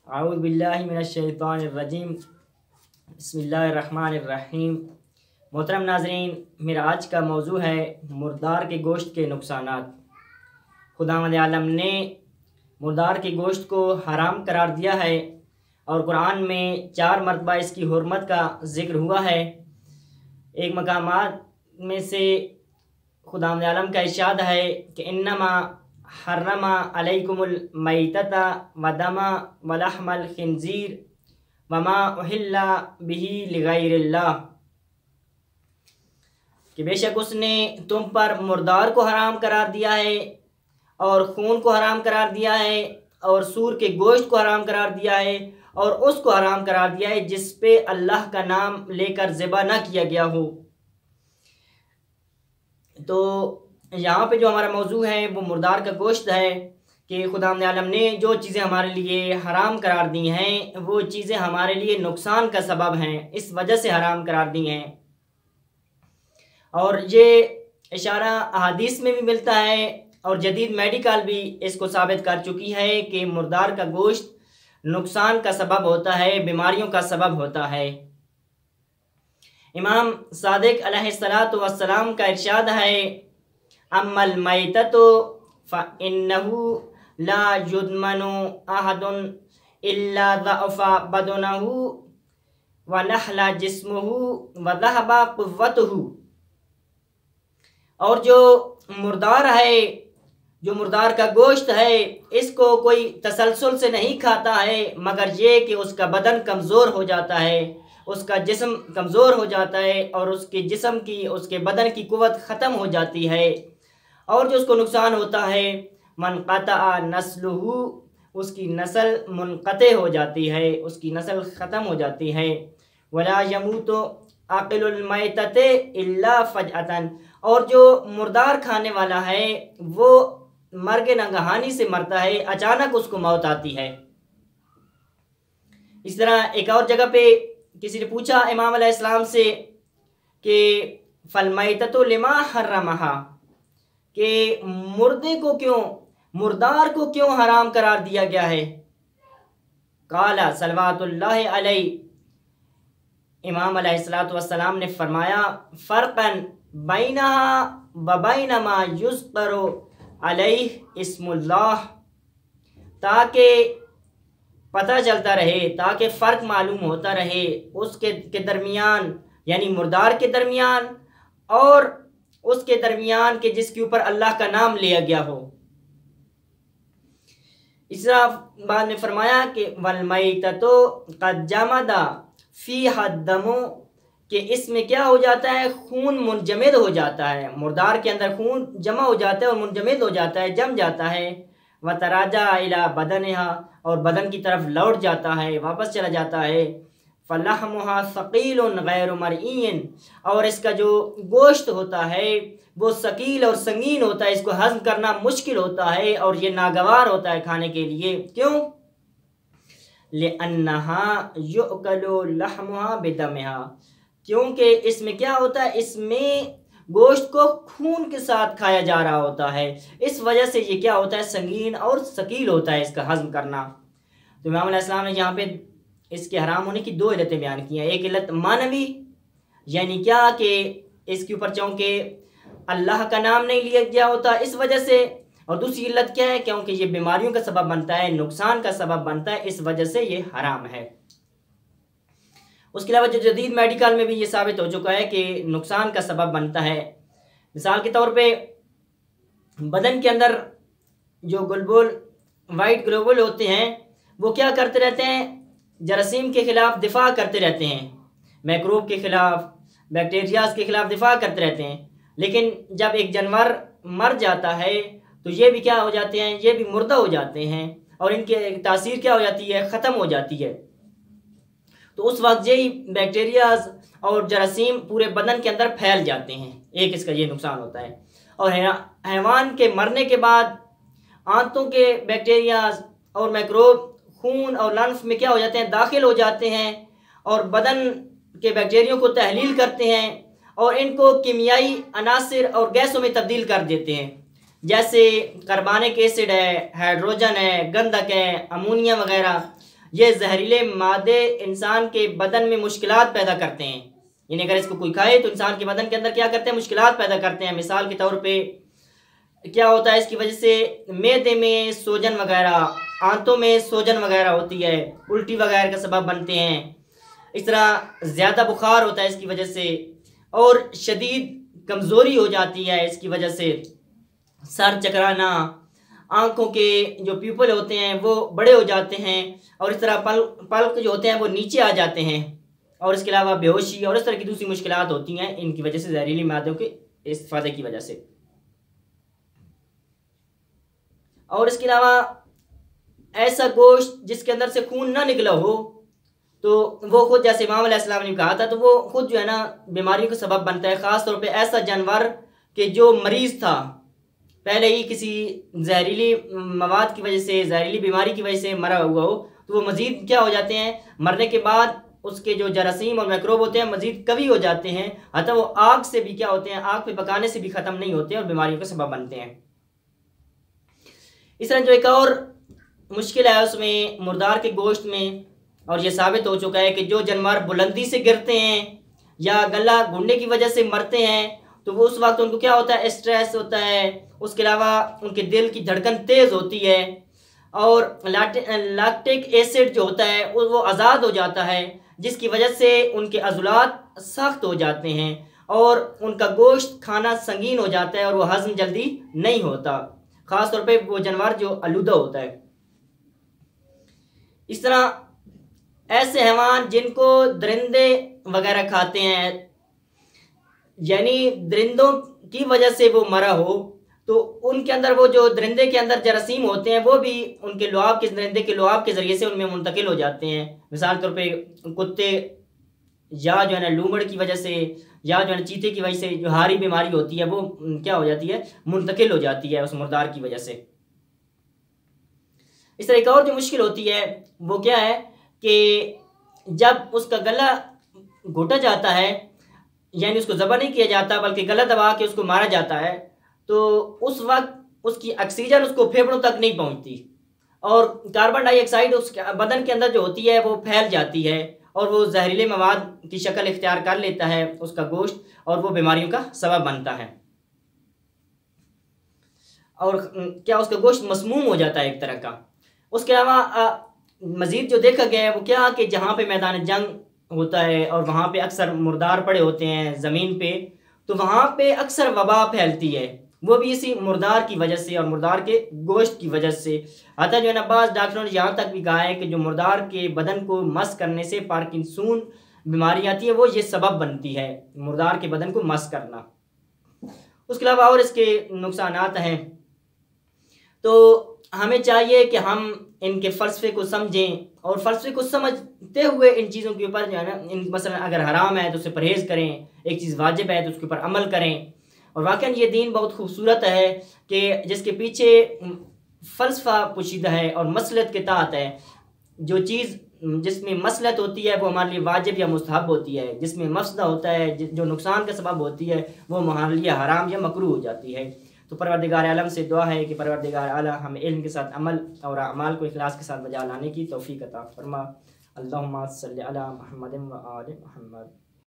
औज़ु बिल्लाहि मिनश्शैतानिर्रजीम बिस्मिल्लाहिर्रहमानिर्रहीम। मोहतरम नाज़रीन, मेरा आज का मौजू है मुर्दार के गोश्त के नुकसानात। खुदावंद आलम ने मुर्दार के गोश्त को हराम करार दिया है और कुरान में 4 मरतबा इसकी हुर्मत का ज़िक्र हुआ है। एक मकामात में से खुदावंद आलम का इरशाद है कि इन्नमा हर्रमा अलैकुमुल मैतता वदमा वलहमल खिंजीर वमा उहिल्ला बिही लिगैरिल्लाह, कि बेशक उसने तुम पर मुर्दार को हराम करार दिया है और खून को हराम करार दिया है और सूर के गोश्त को हराम करार दिया है और उसको हराम करार दिया है जिस पे अल्लाह का नाम लेकर ज़िबा ना किया गया हो। तो यहाँ पे जो हमारा मौजू है वो मुर्दार का गोश्त है कि खुदावंद आलम ने जो चीज़ें हमारे लिए हराम करार दी हैं वो चीज़ें हमारे लिए नुकसान का सबब हैं, इस वजह से हराम करार दी हैं। और ये इशारा अहादीस में भी मिलता है और जदीद मेडिकल भी इसको साबित कर चुकी है कि मुर्दार का गोश्त नुकसान का सबब होता है, बीमारियों का सबब होता है। इमाम सादिक अलैहिस्सलातु वस्सलाम का इरशाद है, अम्मल मैततु फ़इन्नहु ला युद्मनु अहदुन इल्ला ज़अफ़ा बदनहु व नहला जिस्मुहु व ज़हबा क़ुव्वतुहु। और जो मुर्दार है, जो मुर्दार का गोश्त है, इसको कोई तसलसल से नहीं खाता है मगर ये कि उसका बदन कमज़ोर हो जाता है, उसका जिस्म कमज़ोर हो जाता है और उसके जिस्म की, उसके बदन की कुव्वत ख़त्म हो जाती है। और जो उसको नुकसान होता है, मनक़तअ नस्लुहु, उसकी नस्ल मुनक़ते हो जाती है, उसकी नस्ल ख़त्म हो जाती है। वला यमूतु आक़िलुल मैतते इल्ला फ़जअतन, और जो मुर्दार खाने वाला है वो मर्ग नंगहानी से मरता है, अचानक उसको मौत आती है। इस तरह एक और जगह पे किसी ने पूछा इमाम अलैहिस्सलाम से कि फल मैततु लिमा हर्रमहा, कि मुर्दे को क्यों, मुर्दार को क्यों हराम करार दिया गया है। काला सल्लल्लाहु अलैहि, इमाम अलैहिस्सलातु वस्सलाम ने फरमाया, फ़र्क़न बैनहा व बैन मा युज़करु अलैहि इस्मुल्लाह, ताकि पता चलता रहे, ताकि फ़र्क मालूम होता रहे उसके दरमियान, यानी मुर्दार के दरमियान और उसके दरमियान के जिसके ऊपर अल्लाह का नाम लिया गया हो। इस तरह बाद में फरमाया कि वल मैततु क़द जमदा फ़ीहा दमु, कि इसमें क्या हो जाता है, खून मुंजमद हो जाता है, मुर्दार के अंदर खून जमा हो जाता है और मुंजमद हो जाता है, जम जाता है। व तराजा इला बदनहा, और बदन की तरफ लौट जाता है, वापस चला जाता है। फलहमुहा सकीलुन गैर मरईन, और इसका जो गोश्त होता है वो सकील और संगीन होता है, इसको हज़म करना मुश्किल होता है और ये नागवार होता है खाने के लिए। क्यों? लिअन्नहा युअकलु लहमुहा बिदमिहा, क्योंकि इसमें क्या होता है, इसमें गोश्त को खून के साथ खाया जा रहा होता है, इस वजह से ये क्या होता है, संगीन और सकील होता है इसका हज़म करना। तो इमाम अलैहिस्सलाम ने यहाँ पे इसके हराम होने की 2 इल्लतें बयान की हैं। एक इल्लत मानवी, यानी क्या कि इसके ऊपर चूँकि अल्लाह का नाम नहीं लिया गया होता इस वजह से, और दूसरी इल्लत क्या है, क्योंकि ये बीमारियों का सबब बनता है, नुकसान का सबब बनता है, इस वजह से ये हराम है। उसके अलावा जो जदीद मेडिकल में भी ये साबित हो चुका है कि नुकसान का सबब बनता है। मिसाल के तौर पे बदन के अंदर जो ग्लोबुल, वाइट ग्लोबुल होते हैं वो क्या करते रहते हैं, जरासीम के ख़िलाफ़ दिफा करते रहते हैं, मैक्रोब के ख़िलाफ़, बैक्टीरियाज के ख़िलाफ़ दिफा करते रहते हैं। लेकिन जब एक जानवर मर जाता है तो ये भी क्या हो जाते हैं, ये भी मुर्दा हो जाते हैं और इनकी तासीर क्या हो जाती है, ख़त्म हो जाती है। तो उस वक्त यही बैक्टीरियाज और जरासीम पूरे बदन के अंदर फैल जाते हैं, एक इसका ये नुकसान होता है। और हैवान के मरने के बाद आंतों के बैक्टीरियाज और मैक्रोब खून और लंफ में क्या हो जाते हैं, दाखिल हो जाते हैं और बदन के बैक्टीरिया को तहलील करते हैं और इनको कीमियाई अनासिर और गैसों में तब्दील कर देते हैं, जैसे कार्बनिक एसिड है, हाइड्रोजन है, गंधक है, अमोनिया वगैरह। ये जहरीले मादे इंसान के बदन में मुश्किलात पैदा करते हैं। यानी अगर इसको कोई खाए तो इंसान के बदन के अंदर क्या करते हैं, मुश्किलात पैदा करते हैं। मिसाल के तौर पे क्या होता है, इसकी वजह से मैदे में सोजन वगैरह, आंतों में सोजन वगैरह होती है, उल्टी वगैरह का सबब बनते हैं। इस तरह ज़्यादा बुखार होता है इसकी वजह से, और शदीद कमज़ोरी हो जाती है इसकी वजह से, सर चकराना, आंखों के जो प्यूपल होते हैं वो बड़े हो जाते हैं, और इस तरह पलक जो होते हैं वो नीचे आ जाते हैं, और इसके अलावा बेहोशी और इस तरह की दूसरी मुश्किलात होती हैं इनकी वजह से, जहरीली मादों के इस्तेफादे की वजह से। और इसके अलावा ऐसा गोश्त जिसके अंदर से खून ना निकला हो तो वो खुद, जैसे इमाम अलैहिस्सलाम ने कहा था, तो वो खुद जो है ना बीमारियों का सबब बनता है। ख़ास तौर पे ऐसा जानवर कि जो मरीज़ था पहले ही किसी जहरीली मवाद की वजह से, जहरीली बीमारी की वजह से मरा हुआ हो, तो वो मज़ीद क्या हो जाते हैं, मरने के बाद उसके जो जरासीम और मैक्रोब होते हैं मज़ीद कवी हो जाते हैं, अतः वो आग से भी क्या होते हैं, आग पे पकाने से भी ख़त्म नहीं होते और बीमारियों का सबब बनते हैं। इस तरह जो एक और मुश्किल है उसमें मुर्दार के गोश्त में, और ये साबित हो चुका है कि जो जानवर बुलंदी से गिरते हैं या गला घुटने की वजह से मरते हैं तो वो उस वक्त उनको क्या होता है, स्ट्रेस होता है। उसके अलावा उनके दिल की धड़कन तेज़ होती है, और लैक्टिक एसिड जो होता है वो आज़ाद हो जाता है, जिसकी वजह से उनके अज़लात सख्त हो जाते हैं और उनका गोश्त खाना संगीन हो जाता है और वो हज़म जल्दी नहीं होता, ख़ास तौर पे वो जानवर जो आलूदा होता है। इस तरह ऐसे हैवान जिनको दरिंदे वगैरह खाते हैं, यानी दरिंदों की वजह से वो मरा हो, तो उनके अंदर वो जो दरिंदे के अंदर जरासीम होते हैं वो भी उनके लुआब के, दरिंदे के लुआब के ज़रिए से उनमें मुंतकिल हो जाते हैं। मिसाल के तौर पे कुत्ते या जो है ना लूमड़ की वजह से या जो है ना चीते की वजह से जो हारी बीमारी होती है वो क्या हो जाती है, मुंतकिल हो जाती है उस मुर्दार की वजह से। इस तरह एक और जो मुश्किल होती है वो क्या है कि जब उसका गला घोटा जाता है, यानी उसको ज़बह नहीं किया जाता बल्कि गला दबा के उसको मारा जाता है, तो उस वक्त उसकी ऑक्सीजन उसको फेफड़ों तक नहीं पहुंचती और कार्बन डाइऑक्साइड उसके बदन के अंदर जो होती है वो फैल जाती है और वो जहरीले मवाद की शक्ल इख्तियार कर लेता है उसका गोश्त, और वो बीमारियों का सबब बनता है। और क्या उसका गोश्त मसमूम हो जाता है एक तरह का। उसके अलावा मज़ीद जो देखा गया है वो क्या कि जहाँ पे मैदान जंग होता है और वहाँ पे अक्सर मुर्दार पड़े होते हैं ज़मीन पे, तो वहाँ पे अक्सर वबा फैलती है, वो भी इसी मुर्दार की वजह से और मुर्दार के गोश्त की वजह से। अतः जो है ना बाज़ डॉक्टरों ने यहाँ तक भी कहा है कि जो मुर्दार के बदन को मस करने से पार्किंसन बीमारी आती है, वो ये सबब बनती है मुर्दार के बदन को मस करना। उसके अलावा और इसके नुकसानात हैं, तो हमें चाहिए कि हम इनके फ़लसफ़े को समझें और फ़लसफ़े को समझते हुए इन चीज़ों के ऊपर जो है ना, इन मसलन अगर हराम है तो उससे परहेज़ करें, एक चीज़ वाजिब है तो उसके ऊपर अमल करें। और वाकई ये दीन बहुत खूबसूरत है कि जिसके पीछे फ़लसफ़ा पोशीदा है और मसलत के तहत है। जो चीज़ जिसमें मसलत होती है वो हमारे लिए वाजिब या मुस्तहब होती है, जिसमें मफसदा होता है, जो नुकसान का सबब होती है, वो हमारे लिए हराम या मकरूह हो जाती है। तो परवरदिगार आलम से दुआ है कि परवरदिगार आला हमें इल्म के साथ अमल और अमाल को इखलास के साथ बजा लाने की तौफीक अता फरमा। अल्लाहुम्मा सल्लि अला मुहम्मद व आले मुहम्मद।